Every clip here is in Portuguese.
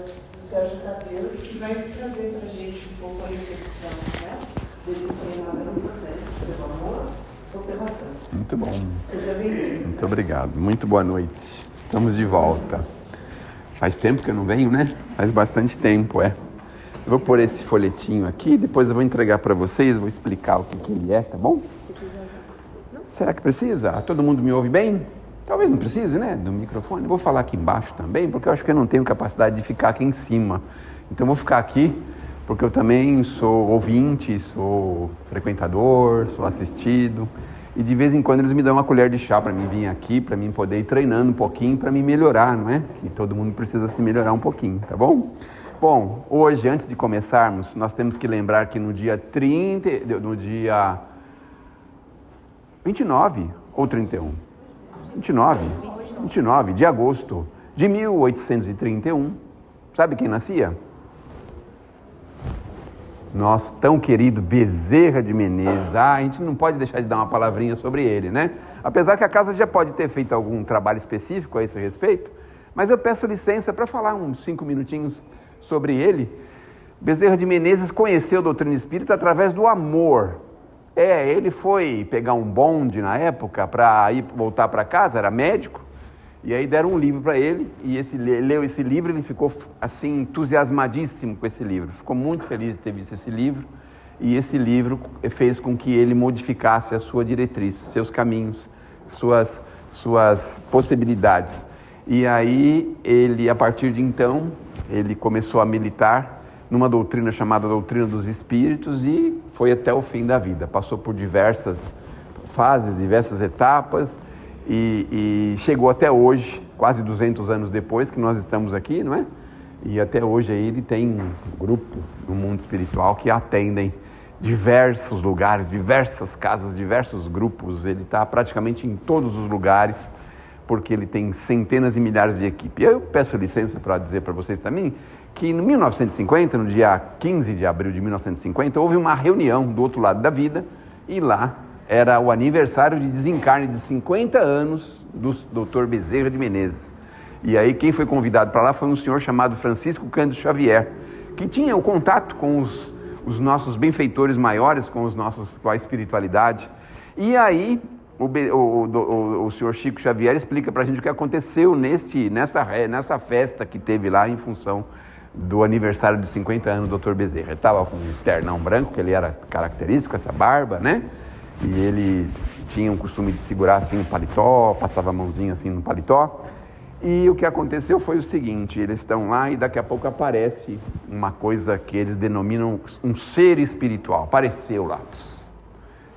do Sérgio Tadeiro, que vai trazer para a gente um pouco a reflexão, né? Dele treinar pelo processo, pelo amor ou pela dor. Muito bom. Seja bem-vindo. Muito obrigado. Muito boa noite. Estamos de volta. Faz tempo que eu não venho, né? Faz bastante tempo, é. Eu vou pôr esse folhetinho aqui, depois eu vou entregar para vocês, vou explicar o que ele é, tá bom? Será que precisa? Todo mundo me ouve bem? Talvez não precise, né, do microfone. Vou falar aqui embaixo também, porque eu acho que eu não tenho capacidade de ficar aqui em cima. Então eu vou ficar aqui, porque eu também sou ouvinte, sou frequentador, sou assistido. E de vez em quando eles me dão uma colher de chá para mim vir aqui, para mim poder ir treinando um pouquinho, para me melhorar, não é? E todo mundo precisa se melhorar um pouquinho, tá bom? Bom, hoje, antes de começarmos, nós temos que lembrar que no dia 29 ou 31? 29 de agosto de 1831, sabe quem nascia? Nosso tão querido Bezerra de Menezes. A gente não pode deixar de dar uma palavrinha sobre ele, né? Apesar que a casa já pode ter feito algum trabalho específico a esse respeito, mas eu peço licença para falar uns 5 minutinhos sobre ele. Bezerra de Menezes conheceu a doutrina espírita através do amor. Ele foi pegar um bonde na época para ir voltar para casa, era médico, e aí deram um livro para ele, e leu esse livro, ele ficou assim entusiasmadíssimo com esse livro, ficou muito feliz de ter visto esse livro, e esse livro fez com que ele modificasse a sua diretriz, seus caminhos, suas possibilidades. E aí ele, a partir de então, ele começou a militar numa doutrina chamada doutrina dos espíritos e foi até o fim da vida. Passou por diversas fases, diversas etapas e chegou até hoje, quase 200 anos depois que nós estamos aqui, não é? E até hoje aí ele tem um grupo no mundo espiritual que atendem diversos lugares, diversas casas, diversos grupos. Ele está praticamente em todos os lugares, porque ele tem centenas e milhares de equipes. Eu peço licença para dizer para vocês também que em 1950, no dia 15 de abril de 1950, houve uma reunião do outro lado da vida e lá era o aniversário de desencarne de 50 anos do Dr. Bezerra de Menezes. E aí quem foi convidado para lá foi um senhor chamado Francisco Cândido Xavier, que tinha o contato com os nossos benfeitores maiores, com a espiritualidade. E aí o senhor Chico Xavier explica para a gente o que aconteceu nessa festa que teve lá em função do aniversário de 50 anos do Dr. Bezerra. Ele estava com um ternão branco, que ele era característico, essa barba, né? E ele tinha um costume de segurar assim um paletó, passava a mãozinha assim no paletó. E o que aconteceu foi o seguinte, eles estão lá e daqui a pouco aparece uma coisa que eles denominam um ser espiritual, apareceu lá.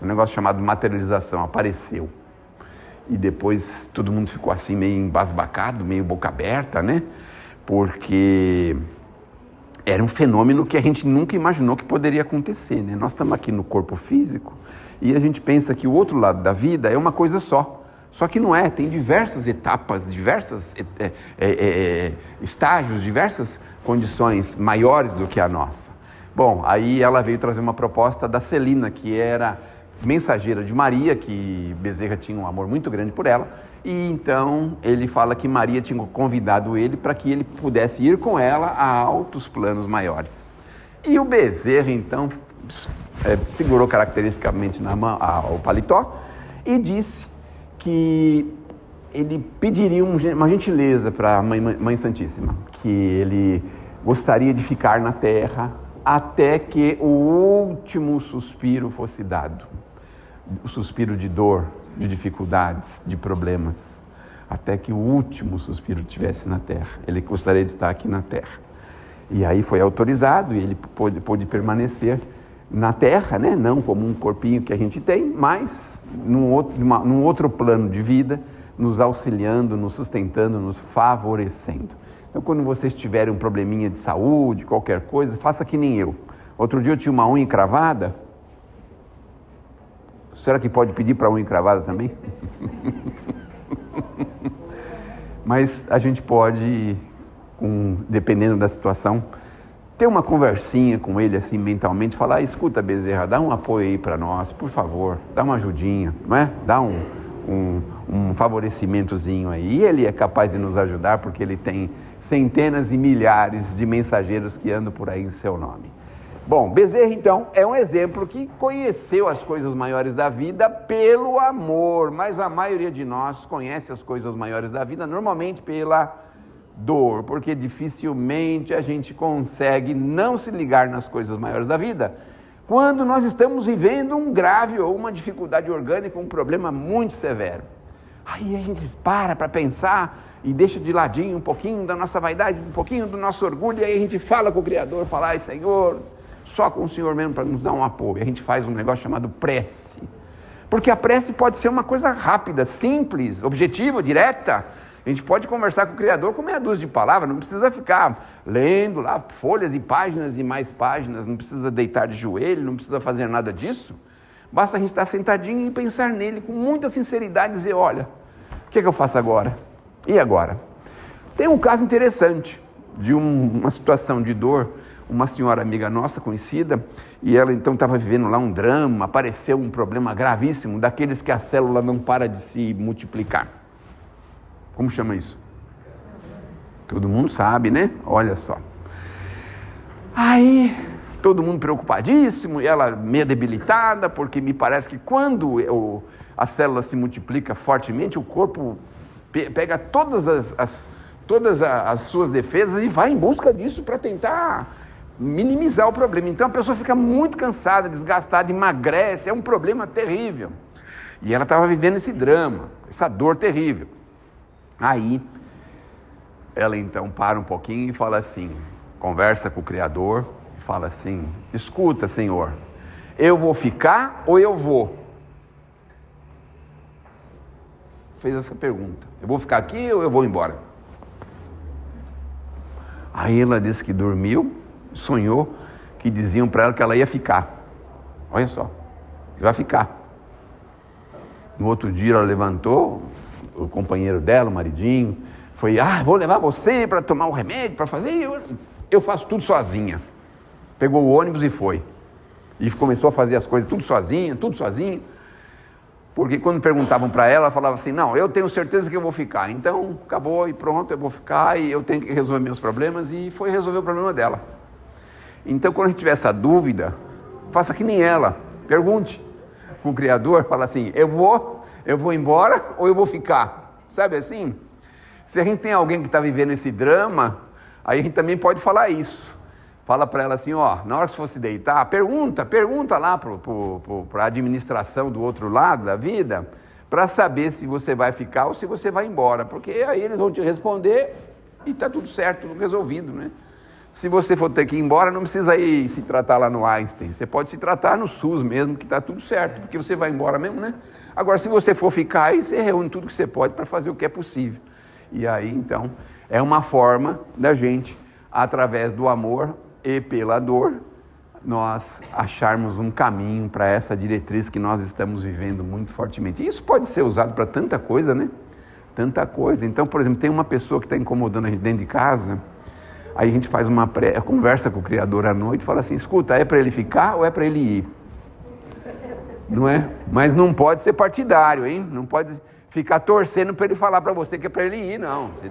Um negócio chamado materialização, apareceu. E depois todo mundo ficou assim meio embasbacado, meio boca aberta, né? Porque era um fenômeno que a gente nunca imaginou que poderia acontecer, né? Nós estamos aqui no corpo físico e a gente pensa que o outro lado da vida é uma coisa só. Só que não é, tem diversas etapas, diversos estágios, diversas condições maiores do que a nossa. Bom, aí ela veio trazer uma proposta da Celina, que era mensageira de Maria, que Bezerra tinha um amor muito grande por ela, e então ele fala que Maria tinha convidado ele para que ele pudesse ir com ela a altos planos maiores. E o Bezerra então segurou caracteristicamente na mão o paletó e disse que ele pediria uma gentileza para a Mãe Santíssima, que ele gostaria de ficar na terra até que o último suspiro fosse dado. O suspiro de dor, de dificuldades, de problemas, até que o último suspiro estivesse na terra. Ele gostaria de estar aqui na terra. E aí foi autorizado e ele pôde permanecer na terra, né? Não como um corpinho que a gente tem, mas num outro plano de vida, nos auxiliando, nos sustentando, nos favorecendo. Então, quando vocês tiverem um probleminha de saúde, qualquer coisa, faça que nem eu. Outro dia eu tinha uma unha encravada. Será que pode pedir para a unha encravada também? Mas a gente pode, dependendo da situação, ter uma conversinha com ele assim mentalmente, falar: escuta, Bezerra, dá um apoio aí para nós, por favor, dá uma ajudinha, não é? Dá um favorecimentozinho aí. E ele é capaz de nos ajudar porque ele tem centenas e milhares de mensageiros que andam por aí em seu nome. Bom, Bezerra então é um exemplo que conheceu as coisas maiores da vida pelo amor, mas a maioria de nós conhece as coisas maiores da vida normalmente pela dor, porque dificilmente a gente consegue não se ligar nas coisas maiores da vida quando nós estamos vivendo um grave ou uma dificuldade orgânica, um problema muito severo. Aí a gente para pensar e deixa de ladinho um pouquinho da nossa vaidade, um pouquinho do nosso orgulho, e aí a gente fala com o Criador, fala: ai Senhor, só com o Senhor mesmo para nos dar um apoio. A gente faz um negócio chamado prece, porque a prece pode ser uma coisa rápida, simples, objetiva, direta. A gente pode conversar com o Criador com meia dúzia de palavras, não precisa ficar lendo lá folhas e páginas e mais páginas, não precisa deitar de joelho, não precisa fazer nada disso. Basta a gente estar sentadinho e pensar nele com muita sinceridade e dizer: olha, o que eu faço agora? E agora? Tem um caso interessante de uma situação de dor, uma senhora amiga nossa, conhecida, e ela então estava vivendo lá um drama, apareceu um problema gravíssimo, daqueles que a célula não para de se multiplicar. Como chama isso? Todo mundo sabe, né? Olha só. Aí, todo mundo preocupadíssimo, e ela meio debilitada, porque me parece que quando a célula se multiplica fortemente, o corpo pega todas as suas defesas e vai em busca disso para tentar minimizar o problema. Então a pessoa fica muito cansada, desgastada, emagrece, é um problema terrível. E ela estava vivendo esse drama, essa dor terrível. Aí, ela então para um pouquinho e fala assim, conversa com o Criador, e fala assim: escuta, Senhor, eu vou ficar ou eu vou? Fez essa pergunta: eu vou ficar aqui ou eu vou embora? Aí ela disse que dormiu, sonhou que diziam para ela que ela ia ficar. Olha só, você vai ficar. No outro dia ela levantou, o companheiro dela, o maridinho, foi: vou levar você para tomar o remédio, para fazer, eu faço tudo sozinha. Pegou o ônibus e foi. E começou a fazer as coisas tudo sozinha. Porque quando perguntavam para ela, ela falava assim: não, eu tenho certeza que eu vou ficar. Então, acabou e pronto, eu vou ficar e eu tenho que resolver meus problemas. E foi resolver o problema dela. Então, quando a gente tiver essa dúvida, faça que nem ela. Pergunte com o Criador, fala assim: eu vou embora ou eu vou ficar? Sabe assim? Se a gente tem alguém que está vivendo esse drama, aí a gente também pode falar isso. Fala para ela assim: na hora que você for se deitar, pergunta lá para a administração do outro lado da vida, para saber se você vai ficar ou se você vai embora, porque aí eles vão te responder e está tudo certo, resolvido, né? Se você for ter que ir embora, não precisa ir se tratar lá no Einstein, você pode se tratar no SUS mesmo, que está tudo certo, porque você vai embora mesmo, né? Agora, se você for ficar, aí você reúne tudo que você pode para fazer o que é possível. E aí, então, é uma forma da gente, através do amor e pela dor, nós acharmos um caminho para essa diretriz que nós estamos vivendo muito fortemente. E isso pode ser usado para tanta coisa, né? Tanta coisa. Então, por exemplo, tem uma pessoa que está incomodando a gente dentro de casa, aí a gente faz uma conversa com o Criador à noite e fala assim: escuta, é para ele ficar ou é para ele ir? Não é? Mas não pode ser partidário, hein? Não pode ficar torcendo para ele falar para você que é para ele ir, não. Você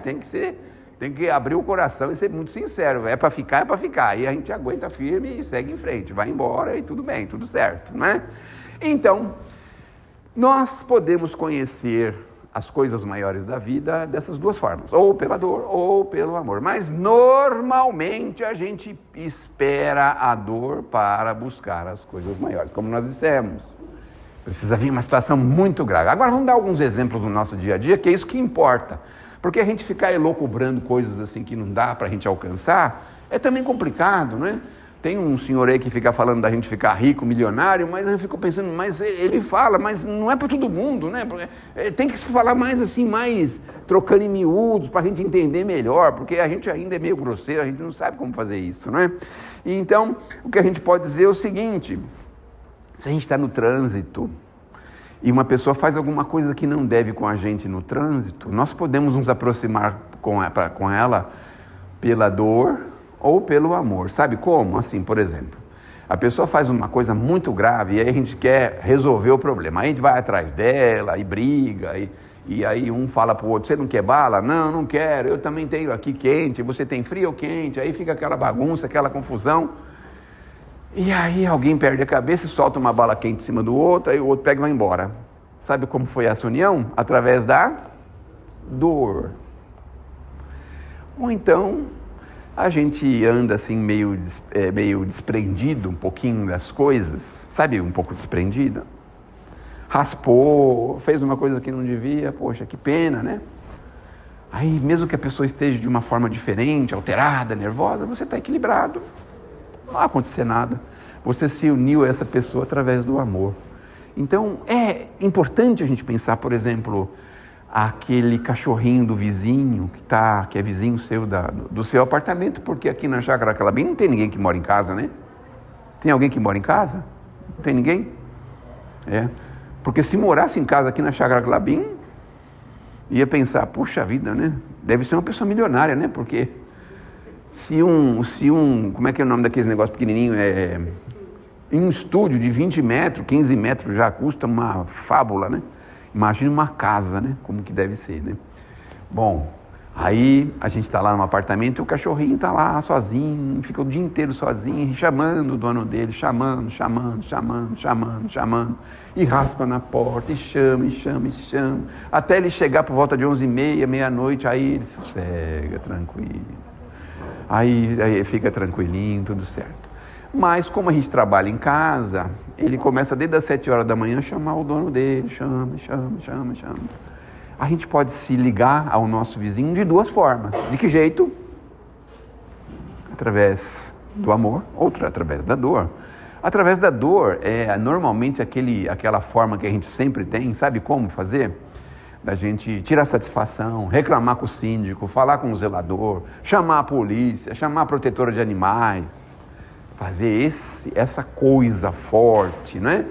tem que abrir o coração e ser muito sincero. É para ficar, é para ficar. E a gente aguenta firme e segue em frente. Vai embora e tudo bem, tudo certo, não é? Então, nós podemos conhecer as coisas maiores da vida dessas duas formas, ou pela dor ou pelo amor. Mas normalmente a gente espera a dor para buscar as coisas maiores, como nós dissemos. Precisa vir uma situação muito grave. Agora vamos dar alguns exemplos do nosso dia a dia, que é isso que importa. Porque a gente ficar elocubrando coisas assim que não dá para a gente alcançar, é também complicado, né? Tem um senhor aí que fica falando da gente ficar rico, milionário, mas eu fico pensando, mas ele fala, mas não é para todo mundo, né? Tem que se falar mais assim, mais trocando em miúdos, para a gente entender melhor, porque a gente ainda é meio grosseiro, a gente não sabe como fazer isso, né? E então, o que a gente pode dizer é o seguinte: se a gente está no trânsito e uma pessoa faz alguma coisa que não deve com a gente no trânsito, nós podemos nos aproximar com ela pela dor ou pelo amor. Sabe como? Assim, por exemplo, a pessoa faz uma coisa muito grave e aí a gente quer resolver o problema. Aí a gente vai atrás dela e briga E aí um fala para o outro, você não quer bala? Não, não quero, eu também tenho aqui quente, você tem frio ou quente? Aí fica aquela bagunça, aquela confusão. E aí alguém perde a cabeça e solta uma bala quente em cima do outro, aí o outro pega e vai embora. Sabe como foi essa união? Através da dor. Ou então a gente anda assim meio desprendido um pouquinho das coisas, sabe, um pouco desprendido. Raspou, fez uma coisa que não devia, poxa, que pena, né? Aí mesmo que a pessoa esteja de uma forma diferente, alterada, nervosa, você está equilibrado. Não vai acontecer nada. Você se uniu a essa pessoa através do amor. Então é importante a gente pensar, por exemplo, aquele cachorrinho do vizinho que é vizinho seu do seu apartamento, porque aqui na Chácara Clabim não tem ninguém que mora em casa, né? Tem alguém que mora em casa? Não tem ninguém? Porque se morasse em casa aqui na Chácara Clabim, ia pensar, puxa vida, né? Deve ser uma pessoa milionária, né? Porque se um, como é que é o nome daqueles negócios pequenininhos? Em um estúdio de 20 metros, 15 metros já custa uma fábula, né? Imagina uma casa, né? Como que deve ser, né? Bom, aí a gente está lá no apartamento e o cachorrinho está lá sozinho, fica o dia inteiro sozinho, chamando o dono dele, chamando, e raspa na porta, e chama, até ele chegar por volta de 11h30, meia-noite, aí ele se sossega, tranquilo. Aí fica tranquilinho, tudo certo. Mas como a gente trabalha em casa, ele começa desde as 7 horas da manhã a chamar o dono dele, chama. A gente pode se ligar ao nosso vizinho de duas formas. De que jeito? Através do amor, outra através da dor. Através da dor é normalmente aquela forma que a gente sempre tem, sabe como fazer? Da gente tirar satisfação, reclamar com o síndico, falar com o zelador, chamar a polícia, chamar a protetora de animais. Fazer essa coisa forte, né?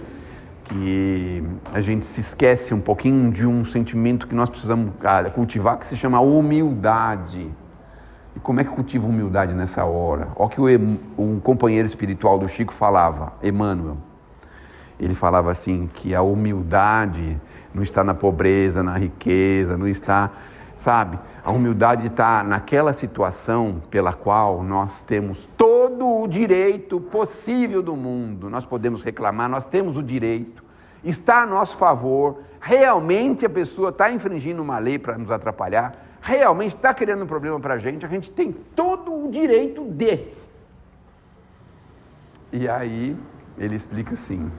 Que a gente se esquece um pouquinho de um sentimento que nós precisamos cultivar, que se chama humildade. E como é que cultiva humildade nessa hora? Olha o que o companheiro espiritual do Chico falava, Emmanuel. Ele falava assim, que a humildade não está na pobreza, na riqueza, não está, sabe? A humildade está naquela situação pela qual nós temos todo o direito possível do mundo. Nós podemos reclamar, nós temos o direito, está a nosso favor. Realmente a pessoa está infringindo uma lei para nos atrapalhar, realmente está criando um problema para a gente tem todo o direito de. E aí ele explica assim,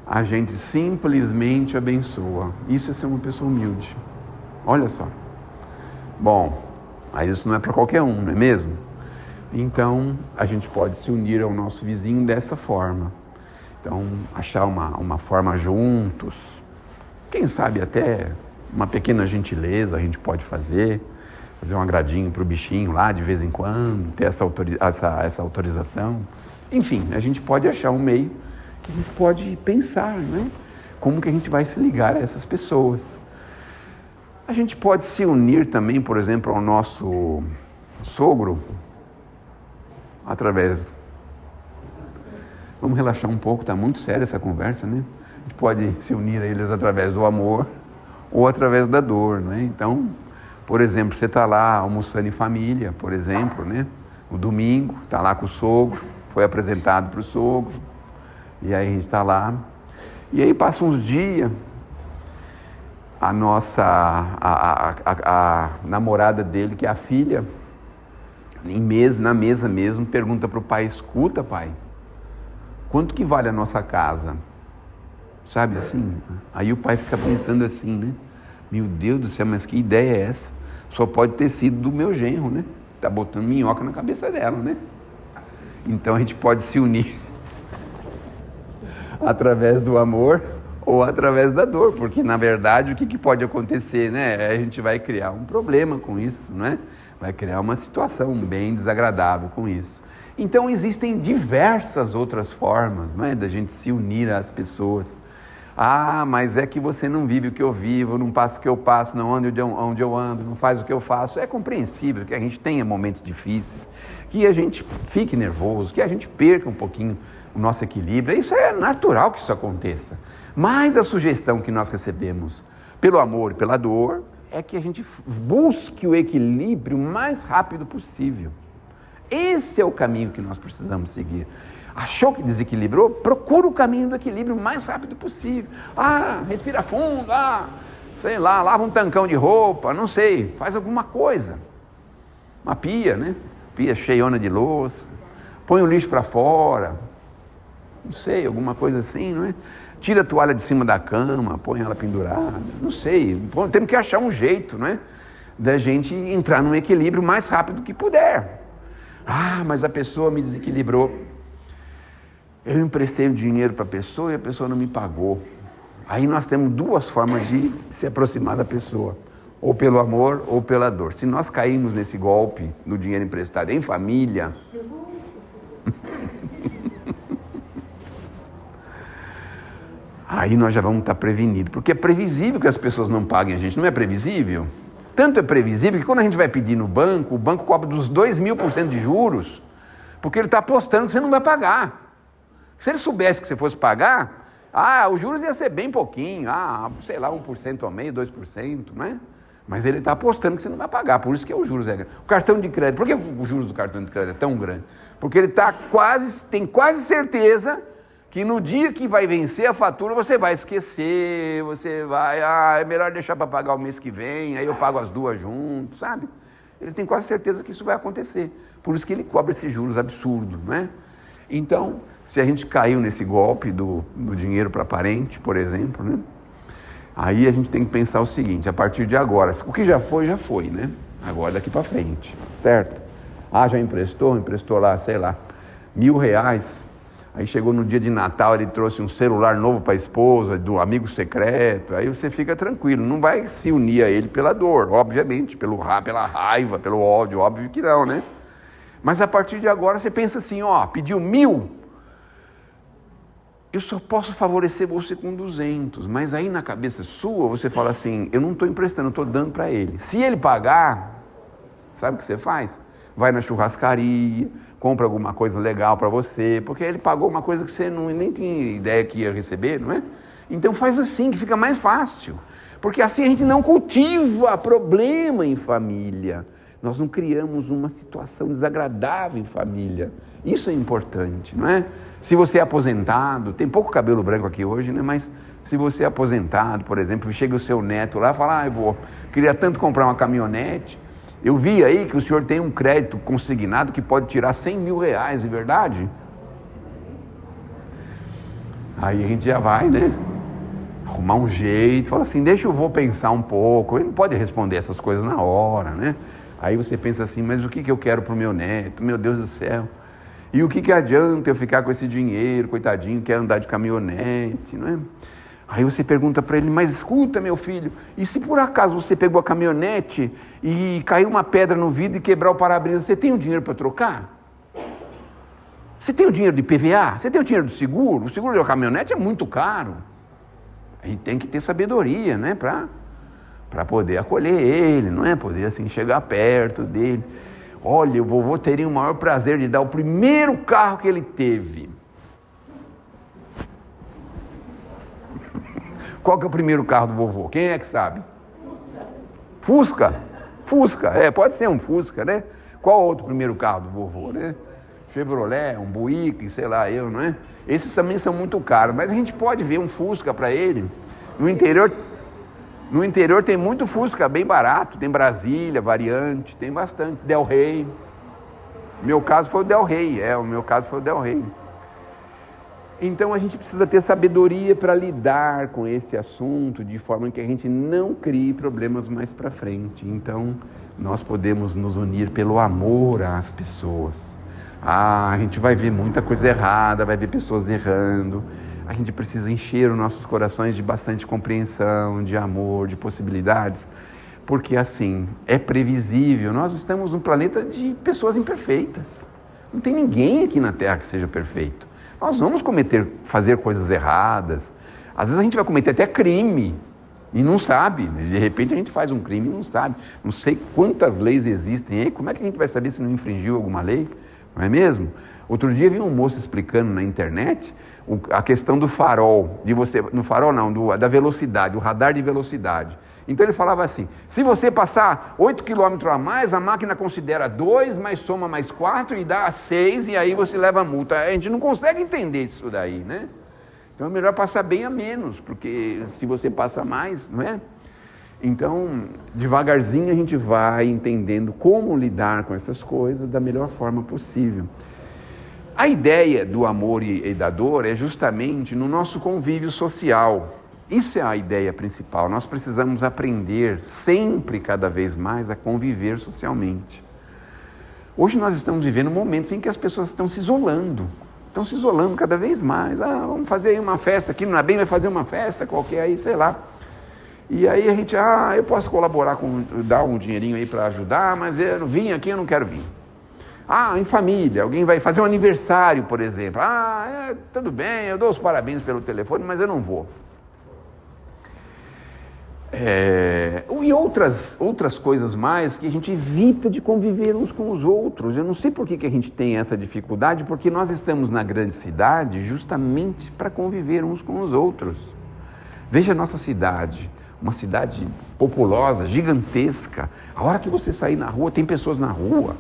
a gente simplesmente abençoa. Isso é ser uma pessoa humilde. Olha só. Bom, mas isso não é para qualquer um, não é mesmo? Então, a gente pode se unir ao nosso vizinho dessa forma. Então, achar uma forma juntos. Quem sabe até uma pequena gentileza a gente pode fazer um agradinho para o bichinho lá de vez em quando, ter essa autorização. Enfim, a gente pode achar um meio que a gente pode pensar, né? Como que a gente vai se ligar a essas pessoas. A gente pode se unir também, por exemplo, ao nosso sogro, através... Vamos relaxar um pouco, está muito séria essa conversa, né? A gente pode se unir a eles através do amor ou através da dor, né? Então, por exemplo, você está lá almoçando em família, por exemplo, né? O domingo, está lá com o sogro, foi apresentado para o sogro, e aí a gente está lá, e aí passa uns dias... A namorada dele, que é a filha, na mesa mesmo, pergunta para o pai, escuta, pai, quanto que vale a nossa casa? Sabe assim? Aí o pai fica pensando assim, né? Meu Deus do céu, mas que ideia é essa? Só pode ter sido do meu genro, né? Tá botando minhoca na cabeça dela, né? Então a gente pode se unir através do amor ou através da dor, porque na verdade o que pode acontecer, né? A gente vai criar um problema com isso, né? Vai criar uma situação bem desagradável com isso. Então existem diversas outras formas, né, da gente se unir às pessoas. Ah, mas é que você não vive o que eu vivo, não passa o que eu passo, não anda onde eu ando, não faz o que eu faço. É compreensível que a gente tenha momentos difíceis, que a gente fique nervoso, que a gente perca um pouquinho o nosso equilíbrio. Isso é natural que isso aconteça. Mas a sugestão que nós recebemos pelo amor e pela dor, é que a gente busque o equilíbrio o mais rápido possível. Esse é o caminho que nós precisamos seguir. Achou que desequilibrou? Procura o caminho do equilíbrio o mais rápido possível. Respira fundo, sei lá, lava um tancão de roupa, não sei, faz alguma coisa. Uma pia, né? Pia cheiona de louça. Põe o lixo para fora. Não sei, alguma coisa assim, não é? Tira a toalha de cima da cama, põe ela pendurada. Não sei, temos que achar um jeito, não é? Da gente entrar num equilíbrio o mais rápido que puder. Mas a pessoa me desequilibrou. Eu emprestei um dinheiro para a pessoa e a pessoa não me pagou. Aí nós temos duas formas de se aproximar da pessoa. Ou pelo amor ou pela dor. Se nós caímos nesse golpe do dinheiro emprestado em família... aí nós já vamos estar prevenidos. Porque é previsível que as pessoas não paguem a gente. Não é previsível? Tanto é previsível que quando a gente vai pedir no banco, o banco cobra dos 2.000% de juros, porque ele está apostando que você não vai pagar. Se ele soubesse que você fosse pagar, os juros ia ser bem pouquinho, sei lá, 1% ao mês, 2%, né? Mas ele está apostando que você não vai pagar, por isso que o juros é grande. O cartão de crédito, por que os juros do cartão de crédito é tão grande? Porque ele tem quase certeza que no dia que vai vencer a fatura, você vai esquecer, você vai, é melhor deixar para pagar o mês que vem, aí eu pago as duas juntos, sabe? Ele tem quase certeza que isso vai acontecer. Por isso que ele cobra esses juros absurdos, né? Então, se a gente caiu nesse golpe do dinheiro para parente, por exemplo, né? Aí a gente tem que pensar o seguinte, a partir de agora, o que já foi, né? Agora daqui para frente, certo? Já emprestou lá, sei lá, R$1.000, aí chegou no dia de Natal, ele trouxe um celular novo para a esposa, do amigo secreto, aí você fica tranquilo, não vai se unir a ele pela dor, obviamente, pela raiva, pelo ódio, óbvio que não, né? Mas a partir de agora você pensa assim, pediu 1.000, eu só posso favorecer você com 200, mas aí na cabeça sua você fala assim, eu não estou emprestando, eu estou dando para ele. Se ele pagar, sabe o que você faz? Vai na churrascaria, compra alguma coisa legal para você, porque ele pagou uma coisa que você nem tinha ideia que ia receber, não é? Então faz assim, que fica mais fácil, porque assim a gente não cultiva problema em família. Nós não criamos uma situação desagradável em família. Isso é importante, não é? Se você é aposentado, tem pouco cabelo branco aqui hoje, né? Mas se você é aposentado, por exemplo, chega o seu neto lá e fala, queria tanto comprar uma caminhonete. Eu vi aí que o senhor tem um crédito consignado que pode tirar R$100.000, é verdade? Aí a gente já vai, né? Arrumar um jeito, fala assim, deixa eu vou pensar um pouco. Ele não pode responder essas coisas na hora, né? Aí você pensa assim, mas o que eu quero para o meu neto? Meu Deus do céu. E o que adianta eu ficar com esse dinheiro, coitadinho, quer andar de caminhonete, não é? Aí você pergunta para ele, mas escuta, meu filho, e se por acaso você pegou a caminhonete e caiu uma pedra no vidro e quebrar o para-brisa, você tem o dinheiro para trocar? Você tem o dinheiro de PVA? Você tem o dinheiro do seguro? O seguro da caminhonete é muito caro. A gente tem que ter sabedoria, né, para poder acolher ele, não é? Poder assim chegar perto dele. Olha, o vovô teria o maior prazer de dar o primeiro carro que ele teve. Qual que é o primeiro carro do vovô? Quem é que sabe? Fusca. Fusca, pode ser um Fusca, né? Qual outro primeiro carro do vovô, né? Chevrolet, um Buick, sei lá eu, não é? Esses também são muito caros, mas a gente pode ver um Fusca para ele. No interior tem muito Fusca bem barato, tem Brasília, Variante, tem bastante, Del Rey. Meu caso foi o Del Rey, Então a gente precisa ter sabedoria para lidar com esse assunto de forma que a gente não crie problemas mais para frente. Então nós podemos nos unir pelo amor às pessoas. A gente vai ver muita coisa errada, vai ver pessoas errando. A gente precisa encher os nossos corações de bastante compreensão, de amor, de possibilidades, porque assim, é previsível. Nós estamos num planeta de pessoas imperfeitas. Não tem ninguém aqui na Terra que seja perfeito. Nós vamos fazer coisas erradas. Às vezes a gente vai cometer até crime e não sabe. De repente a gente faz um crime e não sabe. Não sei quantas leis existem aí. Como é que a gente vai saber se não infringiu alguma lei? não é mesmo? Outro dia vi um moço explicando na internet a questão do farol, no farol não, da velocidade, o radar de velocidade. Então ele falava assim, se você passar 8 km a mais, a máquina considera 2, mais soma mais 4 e dá 6, e aí você leva a multa. A gente não consegue entender isso daí, né? Então é melhor passar bem a menos, porque se você passa mais, não é? Então, devagarzinho a gente vai entendendo como lidar com essas coisas da melhor forma possível. A ideia do amor e da dor é justamente no nosso convívio social. Isso é a ideia principal. Nós precisamos aprender sempre, cada vez mais, a conviver socialmente. Hoje nós estamos vivendo momentos em que as pessoas estão se isolando cada vez mais. Vamos fazer aí uma festa aqui, não é bem, vai fazer uma festa qualquer aí, sei lá. E aí a gente, eu posso colaborar, dar um dinheirinho aí para ajudar, mas eu não vim aqui, eu não quero vir. Em família, alguém vai fazer um aniversário, por exemplo. Tudo bem, eu dou os parabéns pelo telefone, mas eu não vou. E outras coisas mais que a gente evita de conviver uns com os outros. Eu não sei por que a gente tem essa dificuldade, porque nós estamos na grande cidade justamente para conviver uns com os outros. Veja a nossa cidade, uma cidade populosa, gigantesca. A hora que você sair na rua, tem pessoas na rua.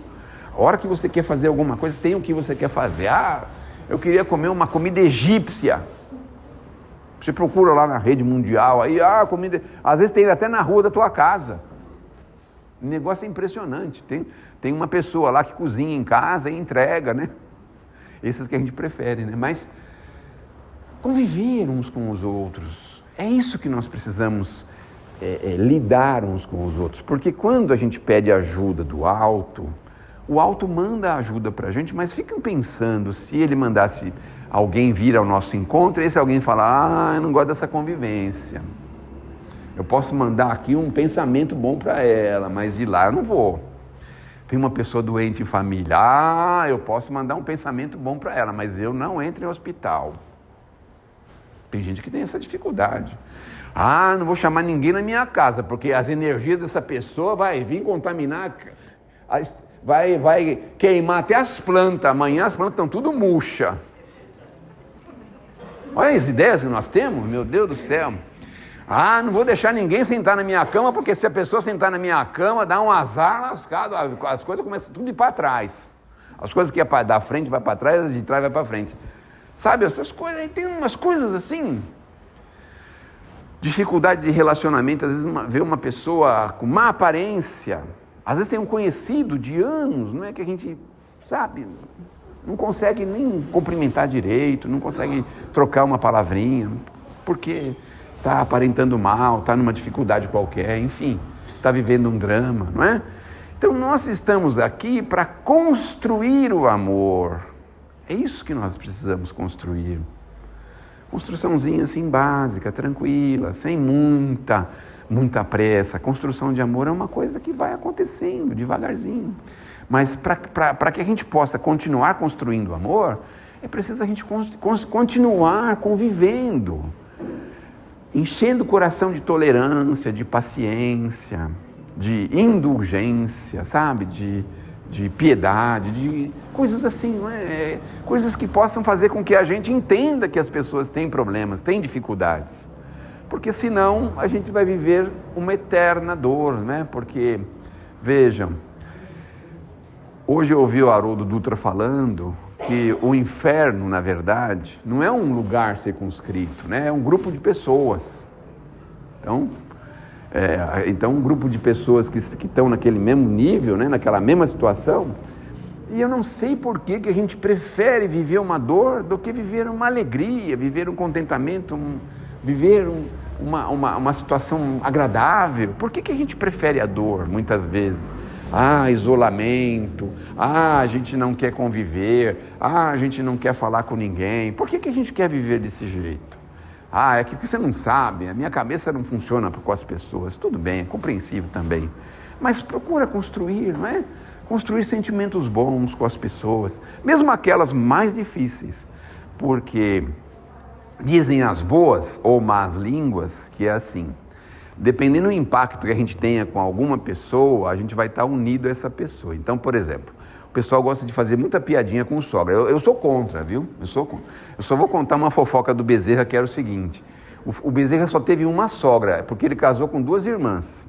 A hora que você quer fazer alguma coisa, tem o que você quer fazer. Eu queria comer uma comida egípcia. Você procura lá na rede mundial, aí, comida... Às vezes tem até na rua da tua casa. O negócio é impressionante. Tem uma pessoa lá que cozinha em casa e entrega, né? Esses que a gente prefere, né? Mas conviver uns com os outros, é isso que nós precisamos lidar uns com os outros. Porque quando a gente pede ajuda do alto, o alto manda ajuda para a gente, mas fiquem pensando, se ele mandasse alguém vir ao nosso encontro, e esse alguém falar, eu não gosto dessa convivência. Eu posso mandar aqui um pensamento bom para ela, mas ir lá eu não vou. Tem uma pessoa doente em família, eu posso mandar um pensamento bom para ela, mas eu não entro em hospital. Tem gente que tem essa dificuldade. Não vou chamar ninguém na minha casa, porque as energias dessa pessoa vai vir contaminar, vai queimar até as plantas. Amanhã as plantas estão tudo murcha. Olha as ideias que nós temos, meu Deus do céu. Não vou deixar ninguém sentar na minha cama, porque se a pessoa sentar na minha cama, dá um azar lascado, as coisas começam tudo a ir para trás. As coisas que é da frente vai para trás, as de trás vai para frente. Sabe, essas coisas, aí tem umas coisas assim. Dificuldade de relacionamento, às vezes vê uma pessoa com má aparência, às vezes tem um conhecido de anos, não é que a gente, sabe... Não consegue nem cumprimentar direito, não consegue trocar uma palavrinha, porque está aparentando mal, está numa dificuldade qualquer, enfim, está vivendo um drama, não é? Então nós estamos aqui para construir o amor. É isso que nós precisamos construir. Construçãozinha assim básica, tranquila, sem muita pressa. Construção de amor é uma coisa que vai acontecendo devagarzinho. Mas para que a gente possa continuar construindo o amor, é preciso a gente continuar convivendo, enchendo o coração de tolerância, de paciência, de indulgência, sabe? De piedade, de coisas assim, não é? Coisas que possam fazer com que a gente entenda que as pessoas têm problemas, têm dificuldades. Porque senão a gente vai viver uma eterna dor, né? Porque, vejam, hoje eu ouvi o Haroldo Dutra falando que o inferno, na verdade, não é um lugar circunscrito, né? É um grupo de pessoas. Então um grupo de pessoas que estão naquele mesmo nível, né? Naquela mesma situação. E eu não sei por que a gente prefere viver uma dor do que viver uma alegria, viver um contentamento, viver uma situação agradável. Por que a gente prefere a dor, muitas vezes? Isolamento, a gente não quer conviver, a gente não quer falar com ninguém. Por que a gente quer viver desse jeito? É que você não sabe, a minha cabeça não funciona com as pessoas. Tudo bem, é compreensível também. Mas procura construir, não é? Construir sentimentos bons com as pessoas, mesmo aquelas mais difíceis. Porque dizem as boas ou más línguas que é assim: dependendo do impacto que a gente tenha com alguma pessoa, a gente vai estar unido a essa pessoa. Então, por exemplo, O pessoal gosta de fazer muita piadinha com sogra. Eu sou contra, viu? Eu sou contra. Eu só vou contar uma fofoca do Bezerra, que era o seguinte. O Bezerra só teve uma sogra, porque ele casou com 2 irmãs.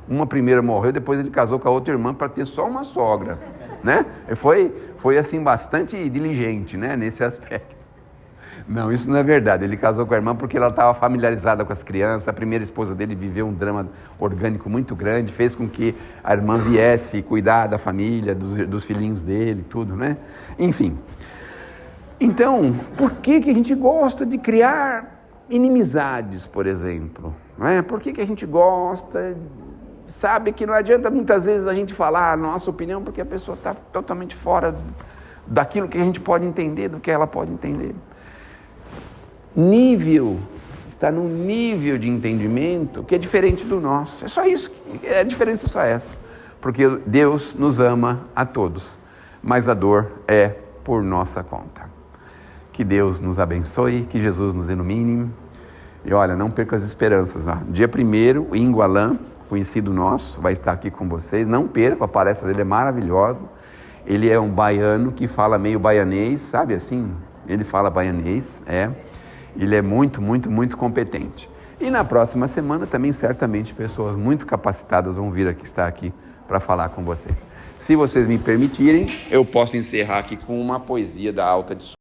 Uma primeira morreu, depois ele casou com a outra irmã para ter só uma sogra, né? Foi assim, bastante diligente, né, nesse aspecto. Não, isso não é verdade. Ele casou com a irmã porque ela estava familiarizada com as crianças. A primeira esposa dele viveu um drama orgânico muito grande, fez com que a irmã viesse cuidar da família, dos filhinhos dele, tudo, né? Enfim. Então, por que a gente gosta de criar inimizades, por exemplo? Não é? Por que a gente gosta... Sabe que não adianta muitas vezes a gente falar a nossa opinião, porque a pessoa está totalmente fora daquilo que a gente pode entender, do que ela pode entender. Está num nível de entendimento que é diferente do nosso. É só isso, a diferença é só essa. Porque Deus nos ama a todos, mas a dor é por nossa conta. Que Deus nos abençoe, que Jesus nos ilumine. E olha, não perca as esperanças. Ó. Dia 1º, o Ingo Alain, conhecido nosso, vai estar aqui com vocês. Não perca, a palestra dele é maravilhosa. Ele é um baiano que fala meio baianês, sabe assim? Ele fala baianês, Ele é muito, muito, muito competente. E na próxima semana também, certamente, pessoas muito capacitadas vão vir aqui, estar aqui para falar com vocês. Se vocês me permitirem, eu posso encerrar aqui com uma poesia da Alta de